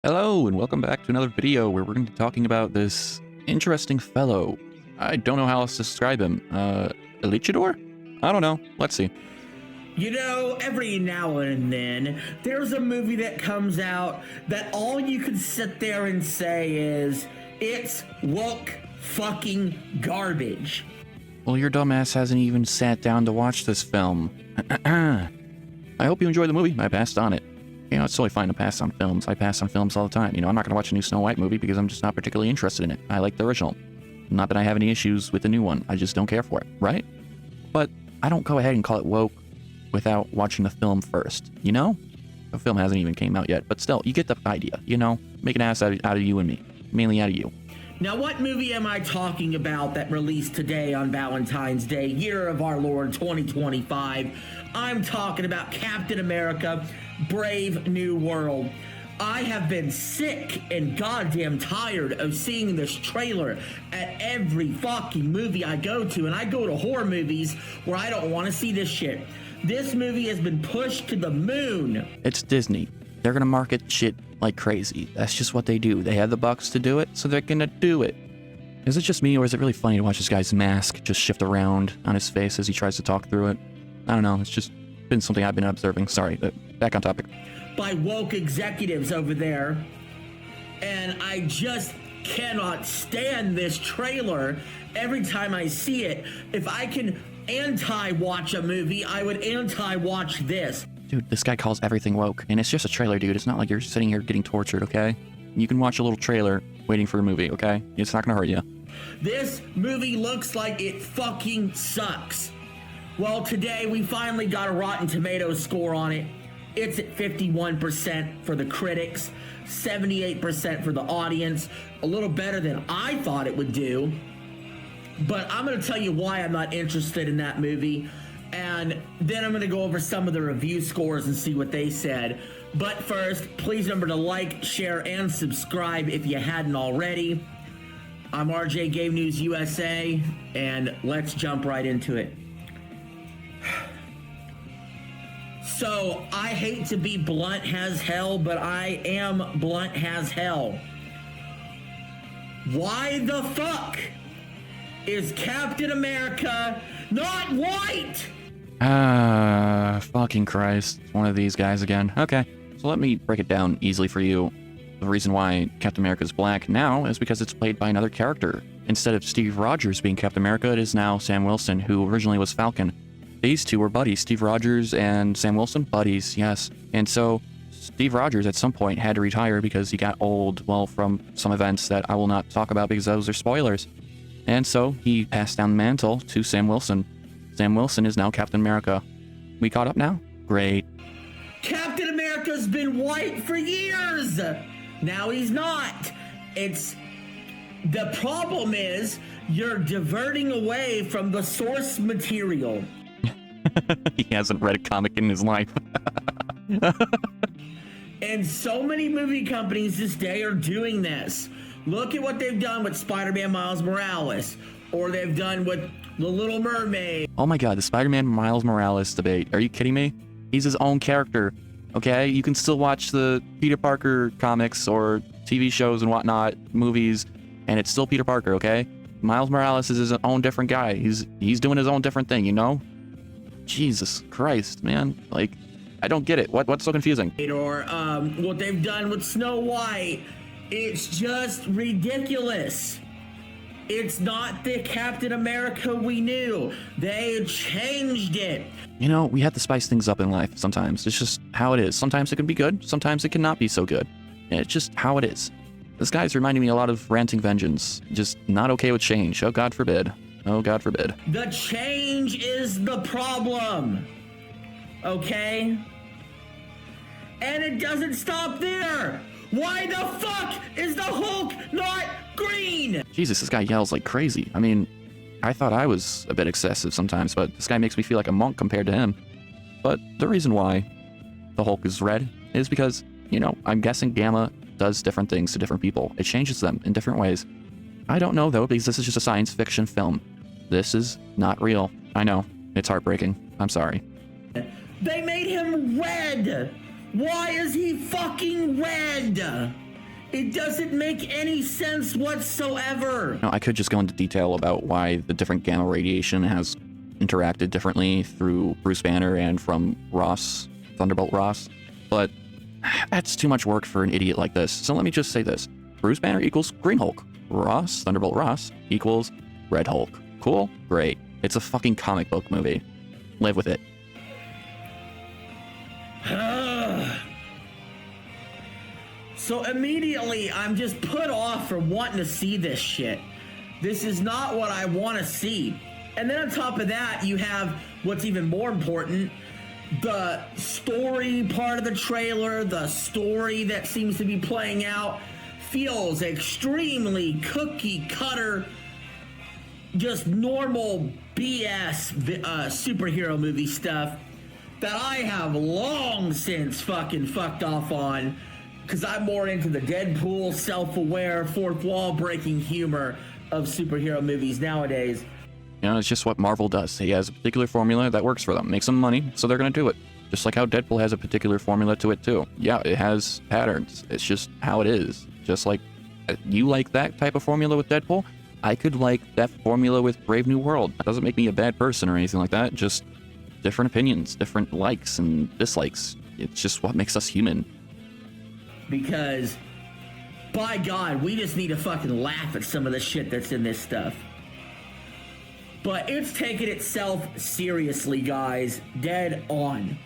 Hello, and welcome back to another video where we're going to be talking about this interesting fellow. I don't know how else to describe him. Elichador? I don't know. Let's see. You know, every now and then, there's a movie that comes out that all you can sit there and say is, it's woke fucking garbage. Well, your dumbass hasn't even sat down to watch this film. I hope you enjoy the movie. I passed on it. You know, it's totally fine to pass on films. I pass on films all the time. You know, I'm not going to watch a new Snow White movie because I'm just not particularly interested in it. I like the original. Not that I have any issues with the new one. I just don't care for it, right? But I don't go ahead and call it woke without watching the film first, you know? The film hasn't even came out yet, but still, you get the idea, you know? Make an ass out of you and me. Mainly out of you. Now, what movie am I talking about that released today on Valentine's Day, year of our Lord 2025? I'm talking about Captain America, Brave New World. I have been sick and goddamn tired of seeing this trailer at every fucking movie I go to, and I go to horror movies where I don't want to see this shit. This movie has been pushed to the moon. It's Disney. They're gonna market shit like crazy. That's just what they do. They have the bucks to do it, so they're gonna do it. Is it just me, or is it really funny to watch this guy's mask just shift around on his face as he tries to talk through it? I don't know. It's just been something I've been observing. Sorry, but back on topic. By woke executives over there, and I just cannot stand this trailer. Every time I see it, if I can anti-watch a movie, I would anti-watch this. Dude, this guy calls everything woke, and it's just a trailer, dude. It's not like you're sitting here getting tortured, okay? You can watch a little trailer waiting for a movie, okay? It's not gonna hurt you. This movie looks like it fucking sucks. Well, today we finally got a Rotten Tomatoes score on it. It's at 51% for the critics, 78% for the audience, a little better than I thought it would do. But I'm going to tell you why I'm not interested in that movie, and then I'm going to go over some of the review scores and see what they said. But first, please remember to like, share, and subscribe if you hadn't already. I'm RJ Game News USA, and let's jump right into it. So, I hate to be blunt as hell, but I am blunt as hell. Why the fuck is Captain America not white? Fucking Christ. One of these guys again. Okay, so let me break it down easily for you. The reason why Captain America is black now is because it's played by another character. Instead of Steve Rogers being Captain America, it is now Sam Wilson, who originally was Falcon. These two were buddies. Steve Rogers and Sam Wilson, buddies, yes. And so Steve Rogers at some point had to retire because he got old, well, from some events that I will not talk about because those are spoilers. And so he passed down the mantle to Sam Wilson. Sam Wilson is now Captain America. We caught up now? Great. Captain America's been white for years. Now he's not. The problem is you're diverting away from the source material. He hasn't read a comic in his life. And so many movie companies this day are doing this. Look at what they've done with Spider-Man Miles Morales, or they've done with The Little Mermaid. Oh my god, the Spider-Man Miles Morales debate. Are you kidding me? He's his own character, okay? You can still watch the Peter Parker comics or TV shows and whatnot, movies, and it's still Peter Parker, okay? Miles Morales is his own different guy. He's doing his own different thing, you know? Jesus Christ, man. Like, I don't get it. What's so confusing? Or what they've done with Snow White. It's just ridiculous. It's not the Captain America we knew. They changed it. You know, we have to spice things up in life sometimes. It's just how it is. Sometimes it can be good. Sometimes it cannot be so good. And it's just how it is. This guy's reminding me a lot of Ranting Vengeance. Just not okay with change. Oh, God forbid. Oh, God forbid. The change is the problem. Okay? And it doesn't stop there. Why the fuck is the Hulk not green? Jesus, this guy yells like crazy. I mean, I thought I was a bit excessive sometimes, but this guy makes me feel like a monk compared to him. But the reason why the Hulk is red is because, you know, I'm guessing Gamma does different things to different people. It changes them in different ways. I don't know, though, because this is just a science fiction film. This is not real. I know. It's heartbreaking. I'm sorry. They made him red. Why is he fucking red? It doesn't make any sense whatsoever. Now, I could just go into detail about why the different gamma radiation has interacted differently through Bruce Banner and from Ross, Thunderbolt Ross, but that's too much work for an idiot like this. So let me just say this. Bruce Banner equals Green Hulk. Ross, Thunderbolt Ross, equals Red Hulk. Cool? Great. It's a fucking comic book movie. Live with it. So immediately, I'm just put off from wanting to see this shit. This is not what I want to see. And then on top of that, you have what's even more important, the story part of the trailer, the story that seems to be playing out, feels extremely cookie cutter, just normal BS superhero movie stuff that I have long since fucking fucked off on, because I'm more into the Deadpool, self-aware, fourth wall breaking humor of superhero movies nowadays. You know, it's just what Marvel does. He has a particular formula that works for them, makes them money, so they're gonna do it. Just like how Deadpool has a particular formula to it too. Yeah, it has patterns. It's just how it is. Just like you like that type of formula with Deadpool, I could like that formula with Brave New World. That doesn't make me a bad person or anything like that. Just different opinions, different likes and dislikes. It's just what makes us human. Because, by God, we just need to fucking laugh at some of the shit that's in this stuff. But it's taking itself seriously, guys. Dead on.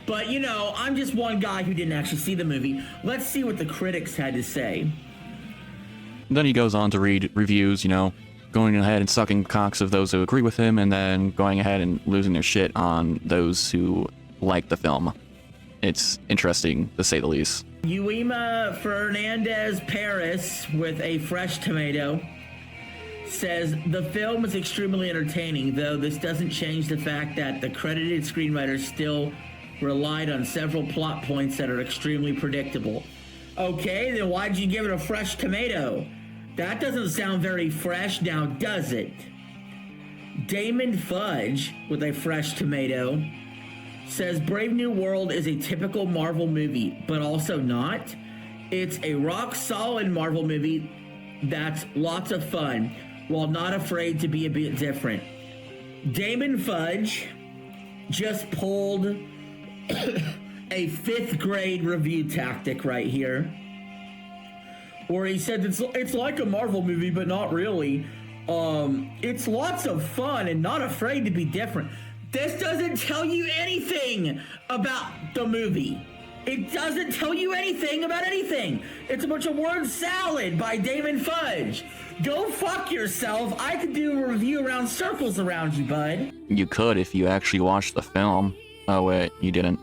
But, you know, I'm just one guy who didn't actually see the movie. Let's see what the critics had to say. Then he goes on to read reviews, you know, going ahead and sucking cocks of those who agree with him, and then going ahead and losing their shit on those who like the film. It's interesting, to say the least. Uema Fernandez Paris, with a fresh tomato, says the film is extremely entertaining, though this doesn't change the fact that the credited screenwriter still relied on several plot points that are extremely predictable. Okay, then why'd you give it a fresh tomato? That doesn't sound very fresh now, does it? Damon Fudge, with a fresh tomato, says Brave New World is a typical Marvel movie, but also not. It's a rock-solid Marvel movie that's lots of fun, while not afraid to be a bit different. Damon Fudge just pulled a 5th grade review tactic right here, where he said it's like a Marvel movie, but not really. It's lots of fun and not afraid to be different. This doesn't tell you anything about the movie. It doesn't tell you anything about anything. It's a bunch of word salad by Damon Fudge. Go fuck yourself. I could do a review around circles around you, bud. You could if you actually watched the film. Oh wait, you didn't.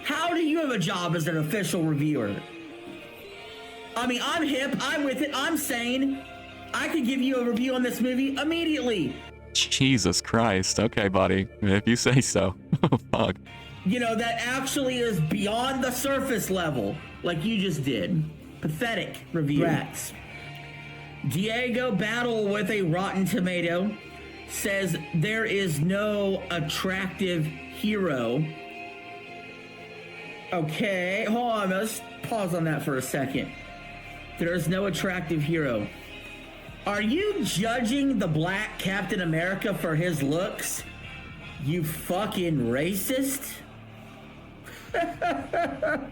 How do you have a job as an official reviewer? I mean, I'm hip, I'm with it, I'm sane. I could give you a review on this movie immediately. Jesus Christ. Okay, buddy. If you say so. Fuck. You know, that actually is beyond the surface level, like you just did. Pathetic review. Rats. Diego Battle with a Rotten Tomato says there is no attractive hero. Okay, hold on, let's pause on that for a second. There is no attractive hero. Are you judging the black Captain America for his looks? You fucking racist? I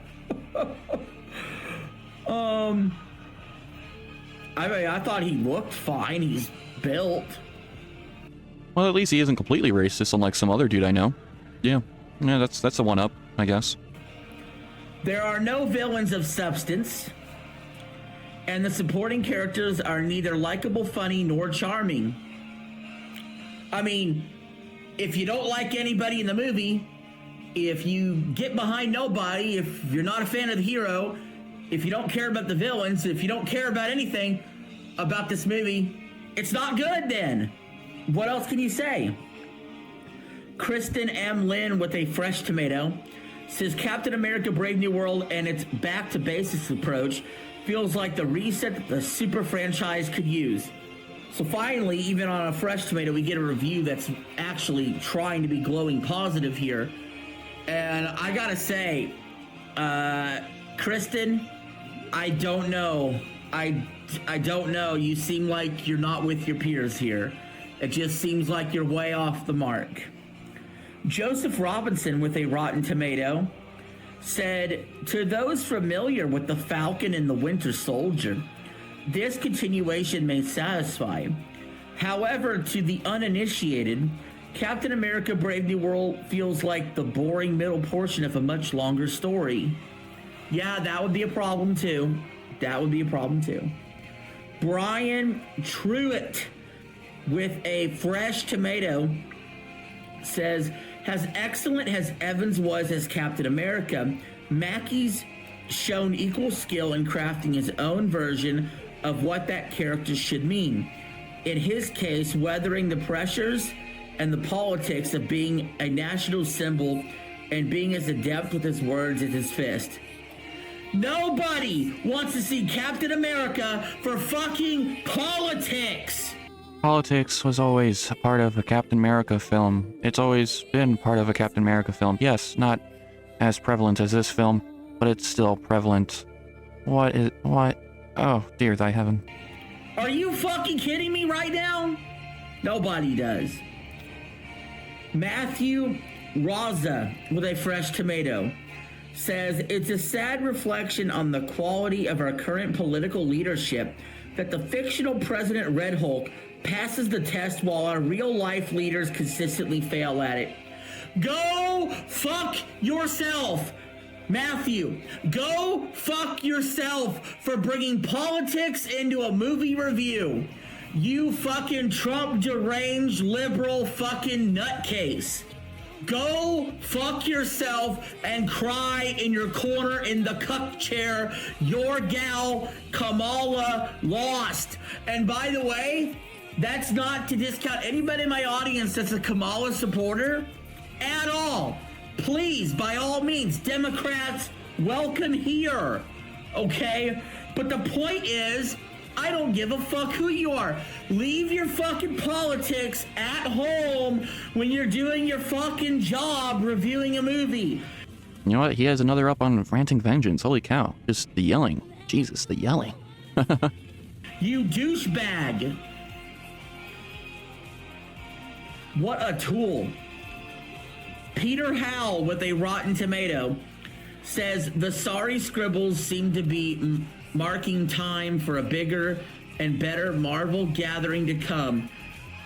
mean, I thought he looked fine. He's built. Well, at least he isn't completely racist, unlike some other dude I know. Yeah, that's a one-up, I guess. There are no villains of substance, and the supporting characters are neither likable, funny, nor charming. I mean, if you don't like anybody in the movie, if you get behind nobody, if you're not a fan of the hero, if you don't care about the villains, if you don't care about anything about this movie, it's not good then. What else can you say? Kristen M. Lynn with a fresh tomato says Captain America Brave New World and its back to basics approach feels like the reset that the super franchise could use. So finally, even on a fresh tomato, we get a review that's actually trying to be glowing positive here. And I gotta say, Kristen, I don't know. I don't know. You seem like you're not with your peers here. It just seems like you're way off the mark. Joseph Robinson with a Rotten Tomato said, to those familiar with The Falcon and the Winter Soldier, this continuation may satisfy. However, to the uninitiated, Captain America Brave New World feels like the boring middle portion of a much longer story. Yeah, that would be a problem too. Brian Truitt with a fresh tomato says, as excellent as Evans was as Captain America, Mackey's shown equal skill in crafting his own version of what that character should mean. In his case, weathering the pressures and the politics of being a national symbol and being as adept with his words as his fist. Nobody wants to see Captain America for fucking politics! Politics was always a part of a Captain America film. It's always been part of a Captain America film. Yes, not as prevalent as this film, but it's still prevalent. What? Oh, dear thy heaven. Are you fucking kidding me right now? Nobody does. Matthew Raza with a fresh tomato says, it's a sad reflection on the quality of our current political leadership that the fictional President Red Hulk passes the test while our real-life leaders consistently fail at it. Go fuck yourself, Matthew. Go fuck yourself for bringing politics into a movie review. You fucking Trump deranged liberal fucking nutcase. Go fuck yourself and cry in your corner in the cuck chair. Your gal Kamala lost. And by the way, that's not to discount anybody in my audience that's a Kamala supporter at all. Please, by all means, Democrats, welcome here, okay? But the point is, I don't give a fuck who you are. Leave your fucking politics at home when you're doing your fucking job reviewing a movie. You know what? He has another up on Ranting Vengeance. Holy cow. Just the yelling. Jesus, the yelling. You douchebag. What a tool. Peter Howell with a Rotten Tomato says, the sorry scribbles seem to be marking time for a bigger and better Marvel gathering to come,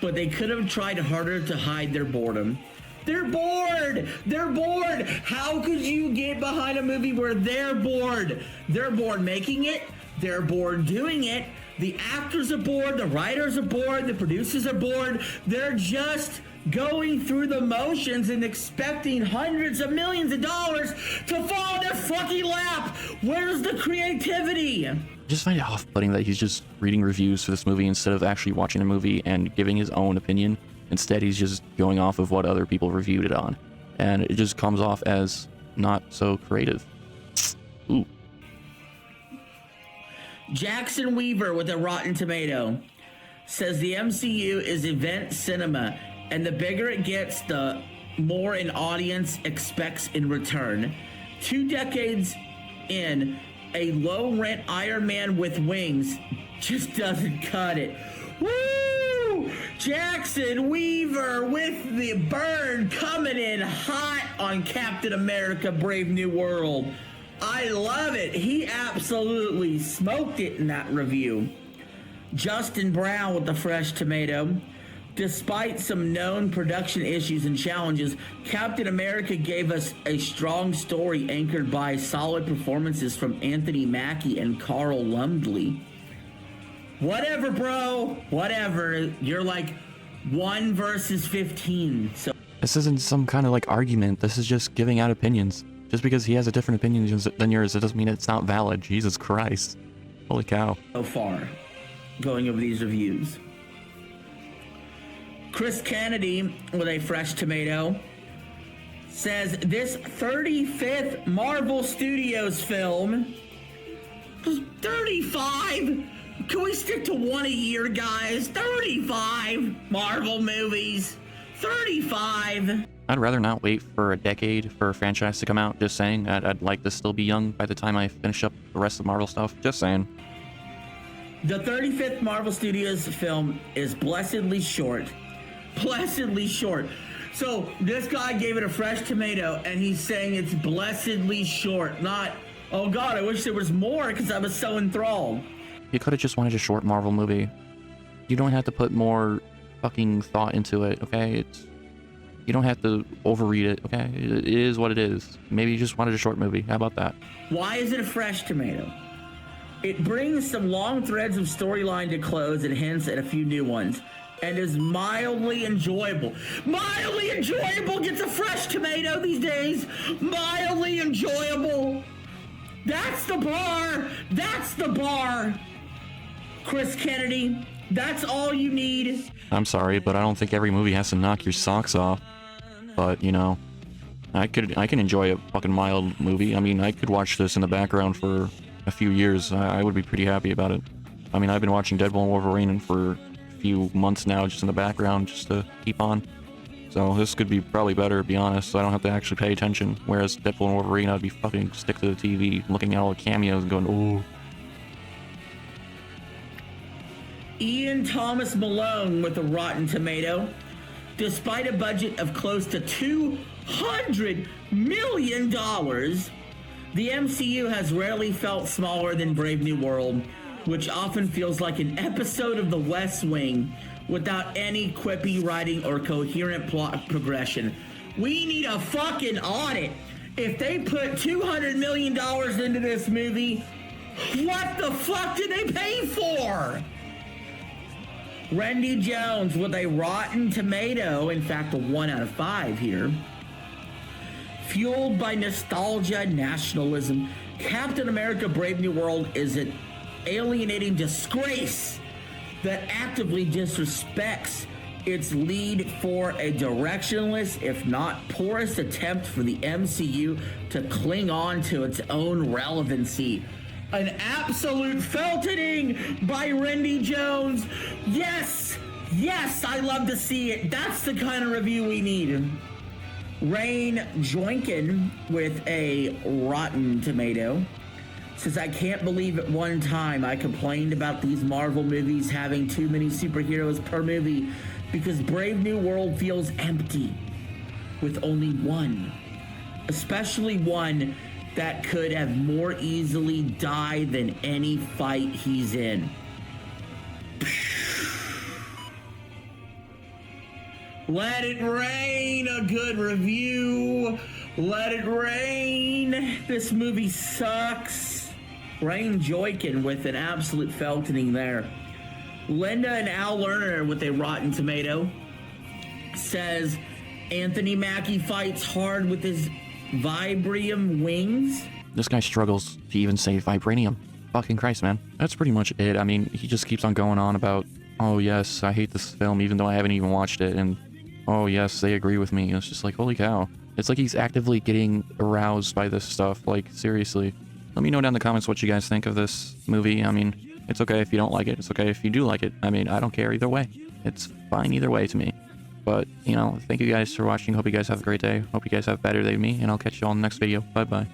but they could have tried harder to hide their boredom. They're bored! They're bored! How could you get behind a movie where they're bored? They're bored making it. They're bored doing it. The actors are bored. The writers are bored. The producers are bored. They're just going through the motions and expecting hundreds of millions of dollars to fall in their fucking lap. Where's the creativity? I just find it off-putting that he's just reading reviews for this movie instead of actually watching the movie and giving his own opinion. Instead, he's just going off of what other people reviewed it on. And it just comes off as not so creative. Ooh. Jackson Weaver with a Rotten Tomato says the MCU is event cinema, and the bigger it gets, the more an audience expects in return. 2 decades in, a low-rent Iron Man with wings just doesn't cut it. Woo! Jackson Weaver with the burn coming in hot on Captain America Brave New World. I love it. He absolutely smoked it in that review. Justin Brown with the fresh tomato. Despite some known production issues and challenges, Captain America gave us a strong story anchored by solid performances from Anthony Mackie and Carl Lumbly. Whatever, bro. Whatever. You're like 1 versus 15. So This isn't some kind of like argument. This is just giving out opinions. Just because he has a different opinion than yours, it doesn't mean it's not valid. Jesus Christ. Holy cow. So far, going over these reviews. Chris Kennedy with a fresh tomato says this 35th Marvel Studios film, 35? Can we stick to 1 a year, guys? 35 Marvel movies. 35. I'd rather not wait for a decade for a franchise to come out. Just saying. I'd like to still be young by the time I finish up the rest of Marvel stuff. Just saying. The 35th Marvel Studios film is blessedly short. Blessedly short. So this guy gave it a fresh tomato, and he's saying it's blessedly short. Not, oh God, I wish there was more because I was so enthralled. You could have just wanted a short Marvel movie. You don't have to put more fucking thought into it, okay? You don't have to overread it, okay? It is what it is. Maybe you just wanted a short movie. How about that? Why is it a fresh tomato? It brings some long threads of storyline to close and hints at a few new ones, and is mildly enjoyable. Mildly enjoyable gets a fresh tomato these days. Mildly enjoyable. That's the bar. That's the bar. Chris Kennedy, that's all you need. I'm sorry, but I don't think every movie has to knock your socks off. But, you know, I can enjoy a fucking mild movie. I mean, I could watch this in the background for a few years. I would be pretty happy about it. I mean, I've been watching Deadpool and Wolverine for a few months now, just in the background, just to keep on. So this could be probably better, to be honest, so I don't have to actually pay attention. Whereas Deadpool and Wolverine, I'd be fucking stick to the TV, looking at all the cameos and going, ooh. Ian Thomas Malone with a Rotten Tomato. Despite a budget of close to $200 million, the MCU has rarely felt smaller than Brave New World, which often feels like an episode of The West Wing without any quippy writing or coherent plot progression. We need a fucking audit. If they put $200 million into this movie, what the fuck did they pay for? Randy Jones with a Rotten Tomato, in fact a 1 out of 5 here. Fueled by nostalgia and nationalism, Captain America Brave New World is an alienating disgrace that actively disrespects its lead for a directionless, if not poorest attempt for the MCU to cling on to its own relevancy. An absolute felting by Randy Jones. Yes, yes, I love to see it. That's the kind of review we need. Rain Joinkin with a Rotten Tomato says, I can't believe at one time I complained about these Marvel movies having too many superheroes per movie because Brave New World feels empty with only one, especially one that could have more easily died than any fight he's in. Let it rain, a good review. Let it rain. This movie sucks. Rain Joykin with an absolute feltoning there. Linda and Al Lerner with a Rotten Tomato says, Anthony Mackie fights hard with his vibranium wings. This guy struggles to even say vibranium. Fucking Christ, man. That's pretty much it. I mean, he just keeps on going on about, oh yes, I hate this film even though I haven't even watched it, and oh yes, they agree with me. It's just like, holy cow. It's like he's actively getting aroused by this stuff. Like, seriously. Let me know down in the comments what you guys think of this movie. I mean, it's okay if you don't like it. It's okay if you do like it. I mean, I don't care either way. It's fine either way to me. But, you know, thank you guys for watching. Hope you guys have a great day. Hope you guys have a better day than me, and I'll catch you all in the next video. Bye-bye.